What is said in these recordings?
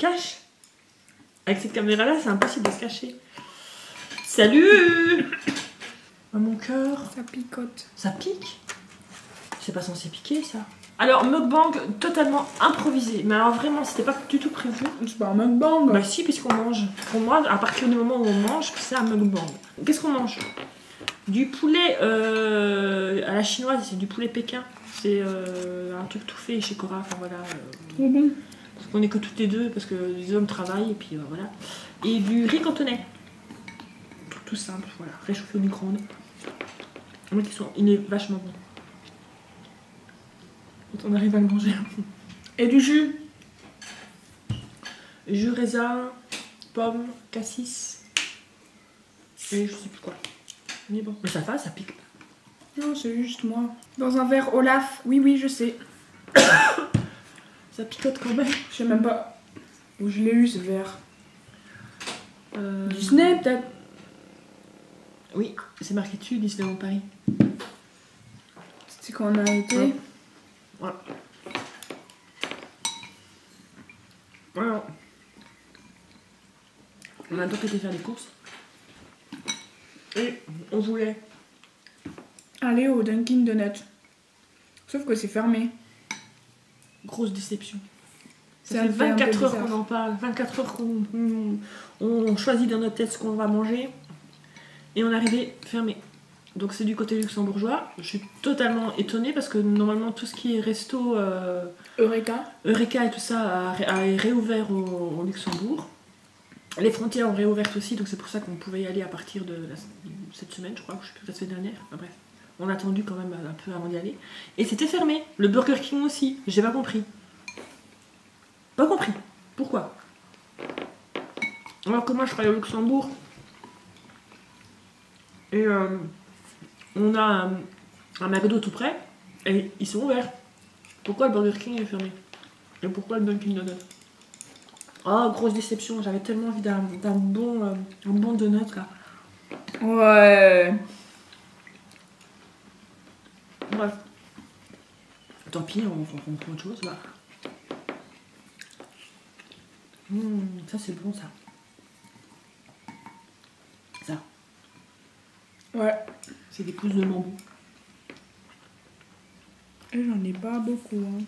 cache. Avec cette caméra-là, c'est impossible de se cacher. Salut! Oh, mon cœur. Ça picote. Ça pique? C'est pas censé piquer, ça. Alors, mukbang totalement improvisé. Mais alors, vraiment, c'était pas du tout prévu. C'est pas un mukbang. Bah si, puisqu'on mange. Pour moi, à partir du moment où on mange, c'est un mukbang. Qu'est-ce qu'on mange? Du poulet à la chinoise, c'est du poulet Pékin. C'est un truc tout fait chez Cora. Enfin voilà. Trop bon. Parce qu'on est que toutes les deux, parce que les hommes travaillent, et puis voilà. Et du riz cantonais. Tout simple, voilà. Réchauffé au micro-ondes. Il est vachement bon. Quand on arrive à le manger. Et du jus. Jus raisin, pomme, cassis. Et je sais plus quoi. Mais bon. Mais ça va, ça pique pas. Non, c'est juste moi. Dans un verre Olaf. Oui, oui, je sais. Ça picote quand même. Je sais même pas où je l'ai eu ce verre. Disney peut-être. Oui, c'est marqué dessus, Disneyland Paris. C'est quand on a été. Ouais. Voilà. Voilà. On a donc été faire des courses. Et on voulait. Aller au Dunkin' Donuts. Sauf que c'est fermé. Grosse déception. C'est Ça fait un peu 24 heures bizarre. qu'on en parle. 24 heures qu'on choisit dans notre tête ce qu'on va manger. Et on est arrivé fermé. Donc c'est du côté luxembourgeois. Je suis totalement étonnée parce que normalement tout ce qui est resto, Eureka. Eureka et tout ça a réouvert au Luxembourg. Les frontières ont réouvert aussi, donc c'est pour ça qu'on pouvait y aller à partir de cette semaine, je crois, ou je sais plus, la semaine dernière. Enfin, bref, on a attendu quand même un peu avant d'y aller. Et c'était fermé. Le Burger King aussi. J'ai pas compris. Pas compris. Pourquoi? Alors que moi je travaille au Luxembourg. Et on a un McDo tout près. Et ils sont ouverts. Pourquoi le Burger King est fermé? Et pourquoi le Dunkin' Donuts? Oh, grosse déception. J'avais tellement envie d'un bon donut là. Ouais. Bref. Tant pis, on prend autre chose là. Ça c'est bon ça. Ça. Ouais. C'est des pousses de bambou. Et j'en ai pas beaucoup. Hein.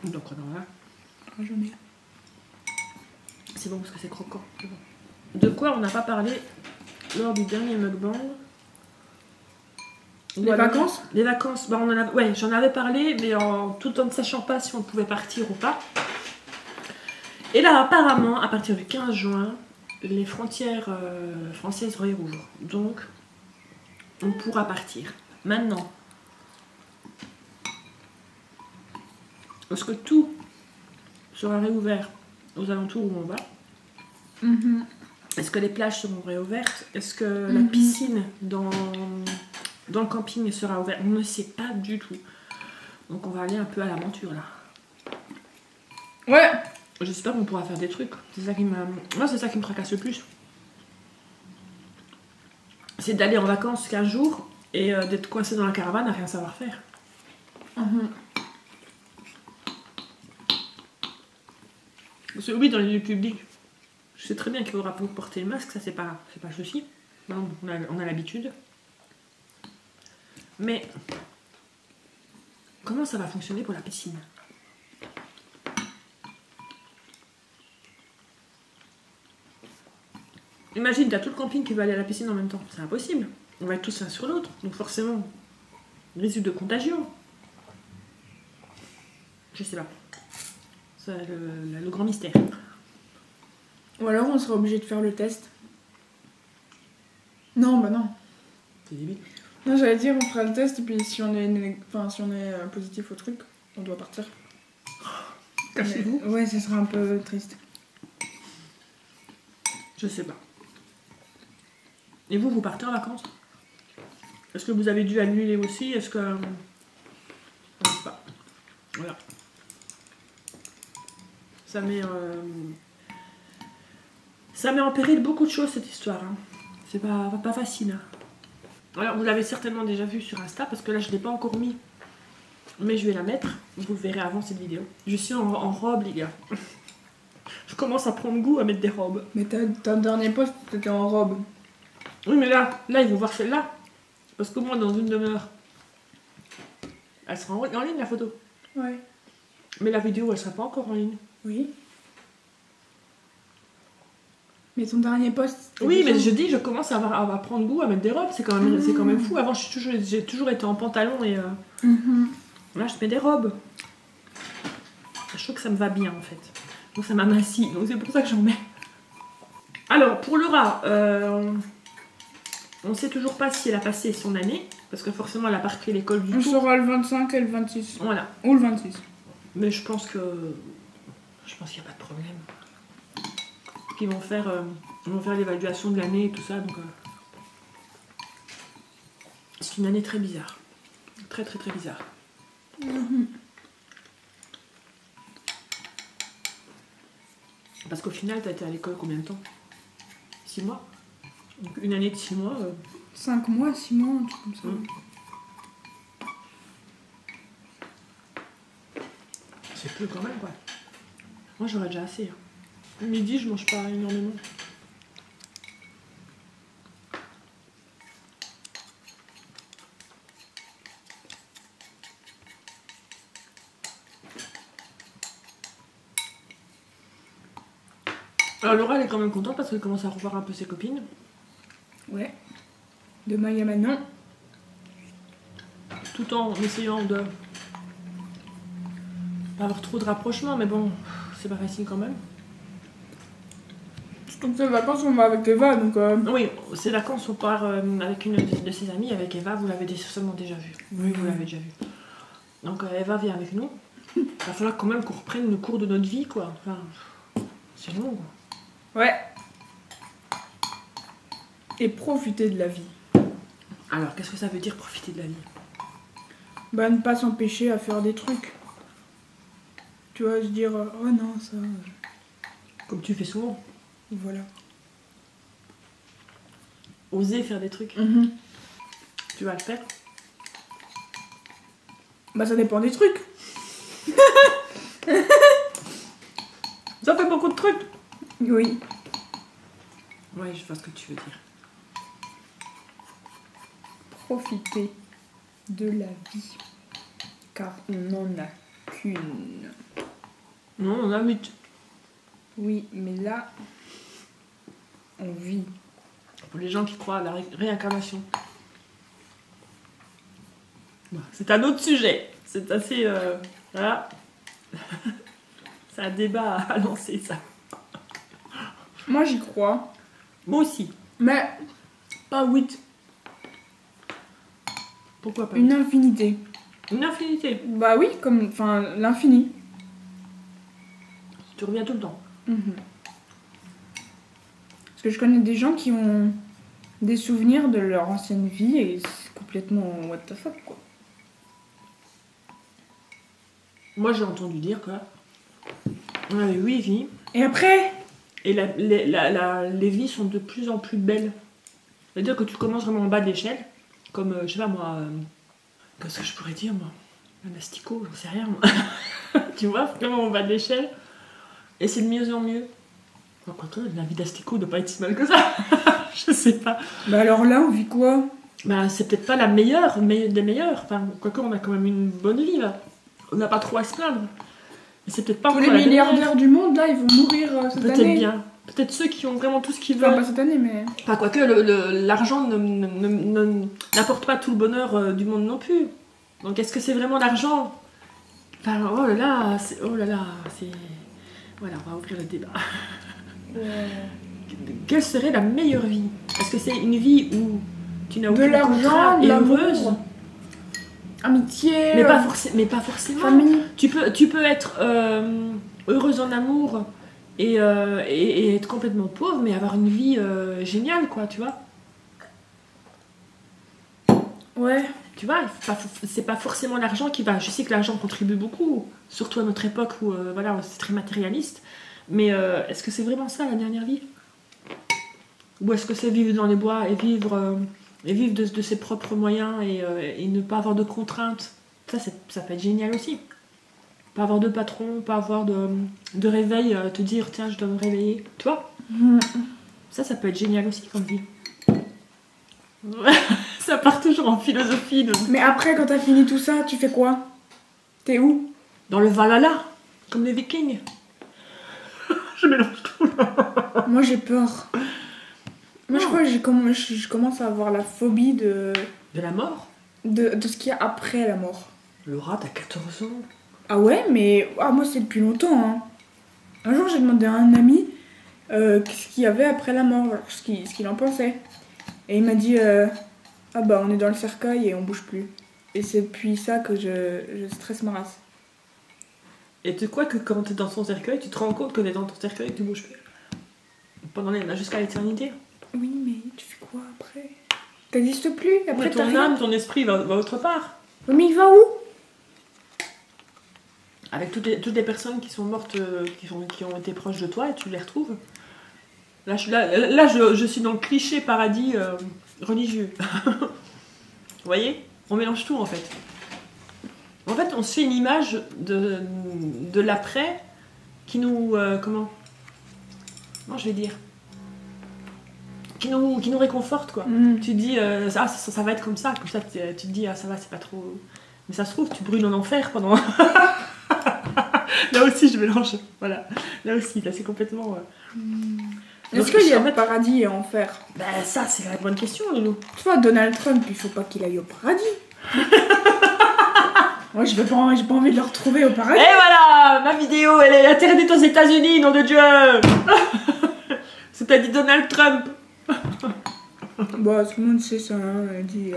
Donc voilà. Ah, j'en ai. C'est bon parce que c'est croquant. C'est bon. De quoi on n'a pas parlé lors du dernier mukbang? Les vacances? Les vacances. Bah, ouais, j'en avais parlé, mais tout en ne sachant pas si on pouvait partir ou pas. Et là, apparemment, à partir du 15 juin, les frontières françaises réouvrent. Donc, on pourra partir. Maintenant, est-ce que tout sera réouvert aux alentours où on va? Est-ce que les plages seront réouvertes? Est-ce que la piscine dans le camping sera ouverte? On ne sait pas du tout. Donc on va aller un peu à l'aventure là. Ouais. J'espère qu'on pourra faire des trucs. C'est ça qui me... Moi c'est ça qui me tracasse le plus. C'est d'aller en vacances 15 jours et d'être coincé dans la caravane à rien savoir faire. Parce que oui, dans les lieux publics, je sais très bien qu'il faudra porter le masque, ça c'est pas le souci. Non, on a l'habitude. Mais comment ça va fonctionner pour la piscine? Imagine, t'as tout le camping qui va aller à la piscine en même temps. C'est impossible. On va être tous l'un sur l'autre. Donc forcément, risque de contagion. Je sais pas. C'est le grand mystère. Ou alors on sera obligé de faire le test. Non, bah non. C'est débile. Non, j'allais dire on fera le test et puis si on est, positif au truc, on doit partir. Cachez-vous. Ouais, ce sera un peu triste. Je sais pas. Et vous partez en vacances? Est-ce que vous avez dû annuler aussi? Est-ce que... Je sais pas. Voilà. Ça met en péril beaucoup de choses cette histoire. Hein. C'est pas facile. Hein. Alors vous l'avez certainement déjà vu sur Insta parce que là je ne l'ai pas encore mis. Mais je vais la mettre. Vous le verrez avant cette vidéo. Je suis en robe les gars. Je commence à prendre goût à mettre des robes. Mais ta dernier post, t'étais en robe. Oui, mais là, ils vont voir celle-là. Parce qu'au moins, dans une demi-heure, elle sera en ligne, la photo. Ouais. Mais la vidéo, elle sera pas encore en ligne. Oui. Mais ton dernier post. Oui, mais je dis, je commence à prendre goût à mettre des robes. C'est quand même fou. Avant, j'ai toujours été en pantalon et là, je mets des robes. Je trouve que ça me va bien, en fait. Donc, ça m'amincit. Donc, c'est pour ça que j'en mets. Alors, pour Laura, on sait toujours pas si elle a passé son année. Parce que forcément, elle a pas repris l'école du On tout. saura le 25 et le 26. Voilà. Ou le 26. Mais je pense qu'il n'y a pas de problème. Ils vont faire l'évaluation de l'année et tout ça, donc c'est une année très bizarre. Très très très bizarre. Parce qu'au final, t'as été à l'école combien de temps? 6 mois. Donc une année de 6 mois. 5 mois, 6 mois, un truc comme ça. C'est peu quand même, quoi. Moi, j'aurais déjà assez. Hein. Midi, je mange pas énormément. Alors Laura, elle est quand même contente parce qu'elle commence à revoir un peu ses copines. Ouais. Demain, il y a Manon. Tout en essayant de pas avoir trop de rapprochement, mais bon, c'est pas facile quand même. Donc ces vacances, on va avec Eva, donc... Oui, ces vacances, on part avec une de ses amies, avec Eva, vous l'avez sûrement déjà vu. Oui, vous l'avez déjà vu. Donc Eva vient avec nous. Il va falloir quand même qu'on reprenne le cours de notre vie, quoi. Enfin, c'est long, quoi. Ouais. Et profiter de la vie. Alors, qu'est-ce que ça veut dire profiter de la vie? Bah, ne pas s'empêcher à faire des trucs. Tu vois, se dire, oh non, ça... Comme tu fais souvent. Voilà. Oser faire des trucs. Tu vas le faire? Bah, ça dépend des trucs. Ça fait beaucoup de trucs. Oui. Ouais, je vois ce que tu veux dire. Profiter de la vie. Car on n'en a qu'une. Non, on a 8. Oui, mais là, on vit. Pour les gens qui croient à la réincarnation. C'est un autre sujet. C'est assez... voilà. C'est un débat à lancer, ça. Moi, j'y crois. Moi aussi. Mais pas 8. Pourquoi pas? Une infinité. Une infinité. Bah oui, comme... Enfin, l'infini. Tu reviens tout le temps. Parce que je connais des gens qui ont des souvenirs de leur ancienne vie et c'est complètement what the fuck, quoi. Moi, j'ai entendu dire qu'on avait 8 vies. Et après? Et les vies sont de plus en plus belles. C'est-à-dire que tu commences vraiment en bas de l'échelle. Comme, je sais pas moi... qu'est-ce que je pourrais dire, moi? Un asticot, j'en sais rien, moi. Tu vois, vraiment en bas de l'échelle. Et c'est de mieux en mieux. Enfin, quoique, la vie d'asticot ne doit pas être si mal que ça. Je sais pas. Bah alors là, on vit quoi? Bah, c'est peut-être pas la meilleure, des meilleures. Enfin, quoique, on a quand même une bonne vie, là. On n'a pas trop à se plaindre. Mais c'est peut-être pas Tous les milliardaires du monde, là, ils vont mourir cette année. Peut-être bien. Peut-être ceux qui ont vraiment tout ce qu'ils veulent. Enfin, pas cette année, mais... Enfin, quoique, l'argent n'apporte pas tout le bonheur du monde non plus. Donc, est-ce que c'est vraiment l'argent? Enfin, oh là là, c'est... Voilà, on va ouvrir le débat. Quelle serait la meilleure vie? Est-ce que c'est une vie où tu n'as aucun contrat et heureuse? Amitié... Mais pas forcément. Famille. Tu peux être heureuse en amour et être complètement pauvre, mais avoir une vie géniale, quoi, tu vois? Ouais. Tu vois, c'est pas forcément l'argent qui va... Je sais que l'argent contribue beaucoup, surtout à notre époque où voilà, c'est très matérialiste. Mais est-ce que c'est vraiment ça, la dernière vie? Ou est-ce que c'est vivre dans les bois et vivre de ses propres moyens et ne pas avoir de contraintes? Ça peut être génial aussi. Pas avoir de patron, pas avoir de réveil, te dire tiens je dois me réveiller. Tu vois, ça peut être génial aussi comme vie. Ça part toujours en philosophie. Mais après, quand t'as fini tout ça, tu fais quoi? T'es où? Dans le Valhalla, comme les Vikings. Je mélange tout là. Moi, j'ai peur. Moi, je crois que je commence à avoir la phobie de De la mort. de ce qu'il y a après la mort. Laura, t'as 14 ans. Ah ouais, mais moi, c'est depuis longtemps. Hein. Un jour, j'ai demandé à un ami ce qu'il y avait après la mort, alors, ce qu'il en pensait. Et il m'a dit ah bah, on est dans le cercueil et on bouge plus. Et c'est depuis ça que je stresse ma race. Et tu crois que quand t'es dans ton cercueil, tu te rends compte que t'es dans ton cercueil et que tu bouges plus jusqu'à l'éternité. Oui, mais tu fais quoi après? T'existes plus? Après, Mais t'as ton rien. âme, ton esprit va autre part. Oui, mais il va où? Avec toutes les personnes qui sont mortes, qui ont été proches de toi, et tu les retrouves. Là, je suis dans le cliché paradis religieux. Vous voyez? On mélange tout en fait. En fait, on se fait une image de l'après qui nous... comment je vais dire qui nous réconforte, quoi. Tu te dis, ça va être comme ça tu te dis, ça va, c'est pas trop... Mais ça se trouve, tu brûles en enfer pendant... Là aussi, je mélange. Voilà. Là aussi, là, c'est complètement... Est-ce qu'il y a le paradis et enfer? Ben, ça, c'est la bonne question, Loulou. Tu vois, Donald Trump, il faut pas qu'il aille au paradis. Moi, j'ai pas envie de le retrouver au paradis. Et voilà, ma vidéo, elle est interdite aux États-Unis, nom de Dieu. C'est t'as dit Donald Trump. Bah, tout le monde sait ça, hein, elle dit...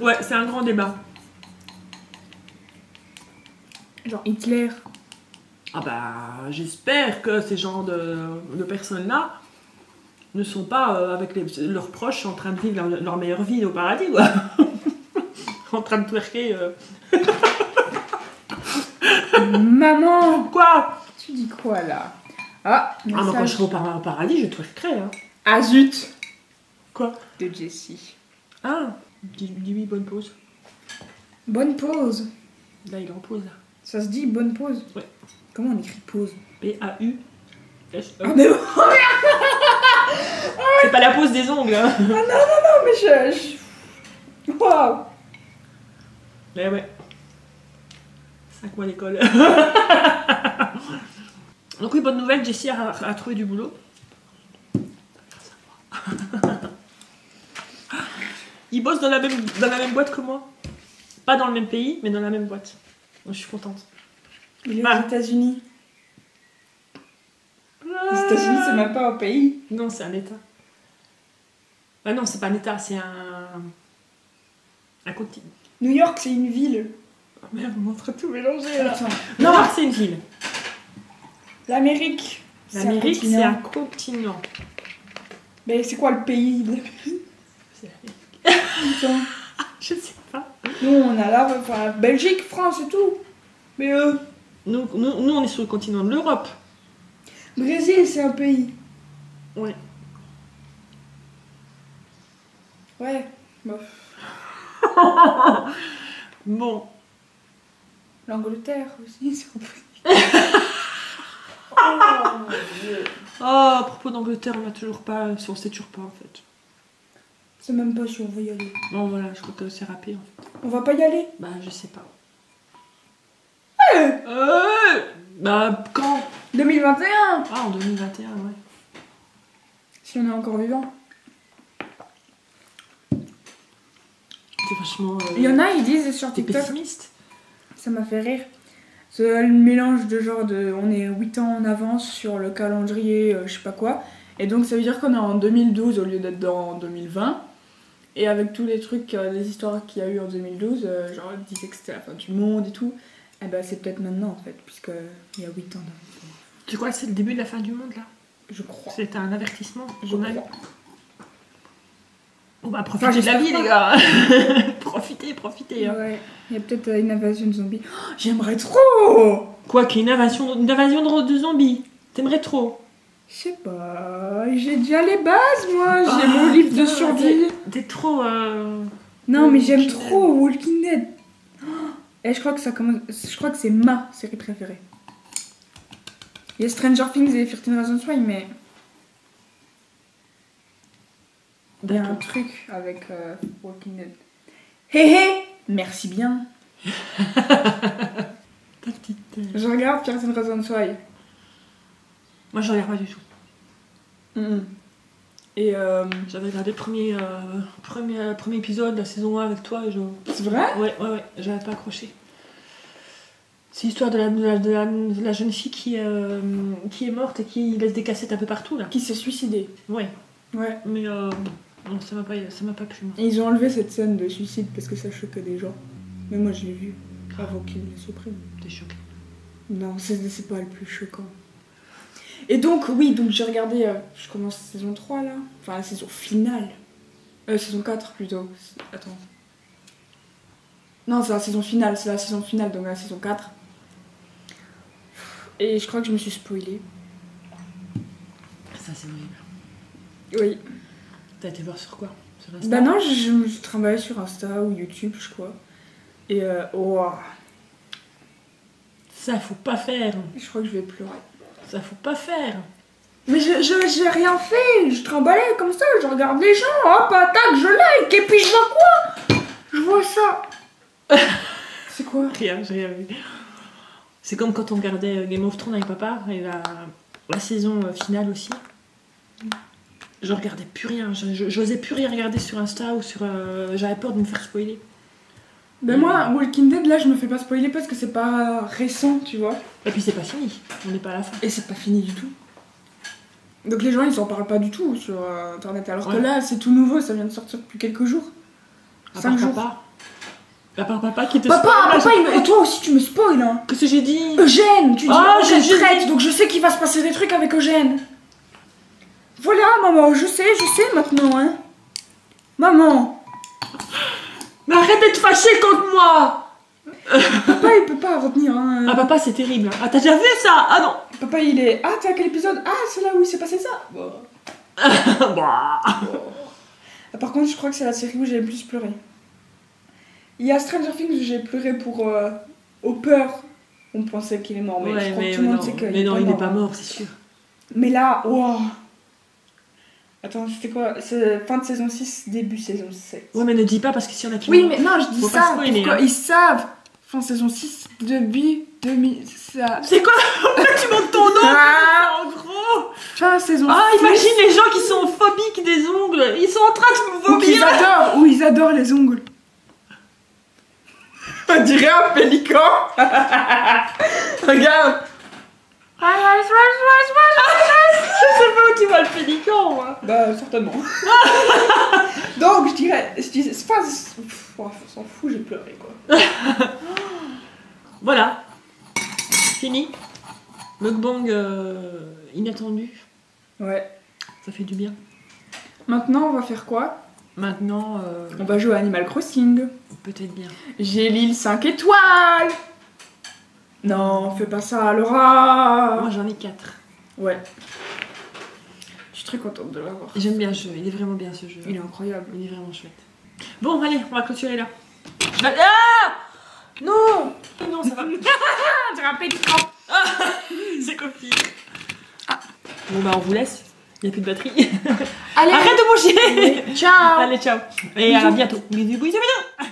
Ouais, c'est un grand débat. Genre Hitler. Ah bah, j'espère que ces genres de personnes-là ne sont pas avec leurs proches en train de vivre leur meilleure vie au paradis, quoi. En train de twerker. Maman! Quoi? Tu dis quoi, là? Ah, moi, quand je serai au paradis, je twerkerai, hein. Ah, zut! Quoi? De Jessie. Ah, dis oui, bonne pause. Bonne pause. Là, il est en pause, là. Ça se dit bonne pause? Ouais. Comment on écrit pause? P-A-U-S-E. Ah, mais... C'est pas la pause des ongles, hein. Ah non, mais je... Waouh! Mais ouais. 5 mois d'école. Donc oui, bonne nouvelle, Jessie a trouvé du boulot. Il bosse dans la même boîte que moi. Pas dans le même pays, mais dans la même boîte. Donc je suis contente. Il est aux États-Unis. Les États-Unis, c'est même pas un pays. Non, c'est un État. Ah non, c'est pas un État, c'est un continent. New York, c'est une ville. Oh merde, on est en train de tout mélanger là. Attends. New York, c'est une ville. L'Amérique. L'Amérique, c'est un continent. Mais c'est quoi le pays de l'Amérique? C'est l'Amérique. Attends. Je sais pas. Nous, on a là, enfin, Belgique, France et tout. Mais Nous, on est sur le continent de l'Europe. Brésil, c'est un pays. Ouais. Ouais. Bof. Bon. L'Angleterre aussi, c'est un pays. Oh mon Dieu. Oh, à propos d'Angleterre, on sait toujours pas en fait. C'est même pas si on va y aller. Bon voilà, je crois que c'est râpé en fait. On va pas y aller? Bah je sais pas. Bah quand? 2021. Ah, en 2021, ouais. Si on est encore vivant. T'es vachement... Il y en a, ils disent sur T'es TikTok. pessimiste? Ça m'a fait rire. C'est le mélange de genre de... On est 8 ans en avance sur le calendrier, je sais pas quoi. Et donc ça veut dire qu'on est en 2012 au lieu d'être dans 2020. Et avec tous les trucs, les histoires qu'il y a eu en 2012, genre ils disaient que c'était la fin du monde et tout. Eh ben c'est peut-être maintenant en fait, puisqu'il y a 8 ans d'avance. Tu crois que c'est le début de la fin du monde là? Je crois. C'est un avertissement? Je crois. On va profiter de la vie les gars. Profitez hein. Ouais, il y a peut-être une invasion de zombies. Oh, j'aimerais trop. Quoi qu'il y ait une invasion de zombies? T'aimerais trop? Je sais pas, j'ai déjà les bases moi, j'ai mon livre de survie. T'es trop... Non mais j'aime Walking trop Walking Dead. Et je crois que ça commence. Je crois que c'est ma série préférée. Il y a Stranger Things et 13 Reasons Why, mais. Il y a un truc avec Walking Dead. Hé hé. Merci bien. Ta petite. Je regarde 13 Reasons Why. Moi, je regarde pas du tout. Et J'avais regardé le premier épisode de la saison 1 avec toi et je. c'est vrai? Ouais, j'avais pas accroché. C'est l'histoire de la jeune fille qui est morte et qui laisse des cassettes un peu partout là. Qui s'est suicidé. Ouais, Ouais. mais non, ça m'a pas plu. Moi. Et ils ont enlevé cette scène de suicide parce que ça choquait des gens. Mais moi je l'ai vu avant qu'ils le suppriment. T'es choquée. Non, c'est pas le plus choquant. Et donc, oui, donc j'ai regardé. Je commence saison 3 là. Enfin, la saison finale. Saison 4 plutôt. Attends. Non, c'est la saison finale. C'est la saison finale, donc la saison 4. Et je crois que je me suis spoilée. Ça, c'est horrible. Oui. T'as été voir sur quoi? Sur Insta? Bah non, je me suis travaillé sur Insta ou YouTube, je crois. Et oh, Ça, faut pas faire. je crois que je vais pleurer. Ça, faut pas faire. Mais j'ai rien fait, je trimballais comme ça, je regarde les gens, hop, attaque, je like, et puis je vois quoi? Je vois ça. C'est quoi? Rien, j'ai rien vu. C'est comme quand on regardait Game of Thrones avec papa et la saison finale aussi. Je regardais plus rien, j'osais plus rien regarder sur Insta ou sur. J'avais peur de me faire spoiler. Ben moi, Walking Dead, là, je me fais pas spoiler parce que c'est pas récent, tu vois. Et puis c'est pas fini, on n'est pas à la fin. Et c'est pas fini du tout. Donc les gens, ils en parlent pas du tout sur Internet. Alors que Ouais. là, c'est tout nouveau, ça vient de sortir depuis quelques jours. À 5 part jours. papa. À part papa qui te Papa, spoil, papa, et toi aussi, tu me spoil, hein. Qu'est-ce que j'ai dit? Eugène, tu dis Ah, Eugène j'ai traite, dit. donc je sais qu'il va se passer des trucs avec Eugène. Voilà, maman, je sais maintenant, hein. Maman, Mais arrête d'être fâché contre moi! papa, il peut pas retenir, hein. Ah papa, c'est terrible. Ah, t'as déjà vu ça? Ah non! Papa, il est. Ah, t'es à quel épisode? Ah, c'est là où il s'est passé ça. Bon. Bah. Ah, par contre, je crois que c'est la série où j'ai le plus pleuré. Il y a Stranger Things où j'ai pleuré pour Hopper. On pensait qu'il est mort, mais je crois que tout le monde sait qu'il mais non, est il pas est mort. pas mort, c'est sûr. Mais là, waouh. Attends, c'était quoi? C'est fin de saison 6, début saison 7. Ouais, mais ne dis pas parce que si on a qui. Oui, mais non, je dis Faut pas ça. spoiler, Pourquoi hein. ils savent? Fin saison 6, début 2000. Ça. C'est quoi? Pourquoi tu montes ton nom? Ah. En gros! Fin saison Ah, 6. imagine les gens qui sont phobiques des ongles. Ils sont en train de me Ou qu'ils vomir. adorent, ou ils adorent les ongles. On dirait un pélican. Regarde. Je sais pas où tu vois le pélican, moi. Bah, certainement. Donc, je disais, c'est pas. On s'en fout, j'ai pleuré quoi. Voilà. Fini. Mukbang inattendu. Ouais. Ça fait du bien. Maintenant, on va faire quoi? Maintenant, On va jouer à Animal Crossing. peut-être bien. J'ai l'île 5 étoiles. Non, fais pas ça, Laura. Moi, j'en ai 4. Ouais. Je suis très contente de l'avoir. J'aime bien ce jeu. Il est vraiment bien ce jeu. Il est incroyable. Il est vraiment chouette. Bon, allez, on va clôturer là. Ah non. Non, ça va. J'ai un pélican. C'est copie. Bon, bah, on vous laisse. Il n'y a plus de batterie. Allez. Arrête de bouger. Ciao. Allez, ciao. Et à Bisous. bientôt. Bisous, bisous, bisous.